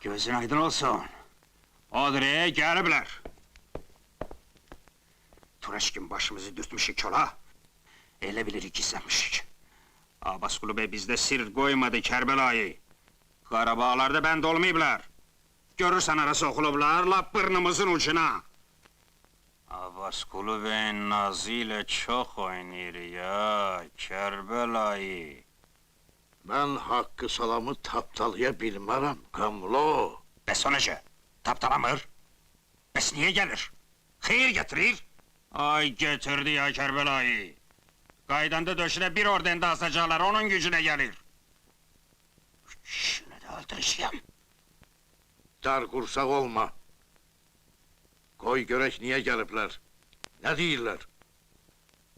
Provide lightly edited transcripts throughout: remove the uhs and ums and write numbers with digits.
Gözün aydın olsun. Odre'ye gelibler. Tureşkin başımızı dürtmüşük çola. Elə bilirik gizlenmişik. Abbasqulu bey bizde sir koymadı Kerbelayı. Qarabağlarda bende olmayıblar. Görürsen arası okulublar, lap burnumuzun ucuna. Abbasqulu beyin nazı ile çok oynayır ya, Kerbelayı. Ben hakkı salamı taptalaya bilmem, Gamlo. Bəs o necə? Taptalamır? Bəs niye gelir? Xeyir getirir? Ay getirdi ya Kerbelayı! Qaydanda döşüne bir orden de asacaklar, onun gücüne gelir! Şunu da öldüreceğim! Dar kursak olma. Koy görek niye gelipler? Ne değiller?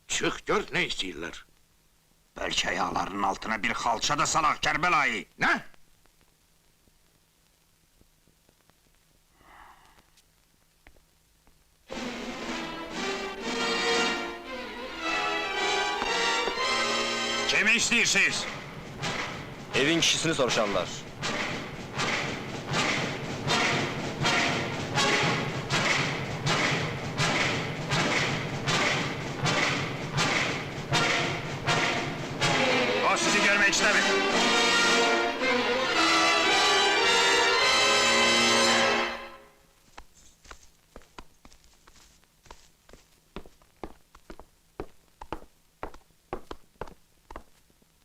Çık gör ne istiyorlar? Belki ayağlarının altına bir halça da salak Kerbelayı! Ne? Kimi istiyorsunuz? Evin kişisini soruşanlar. O sizi görmek istemiyor!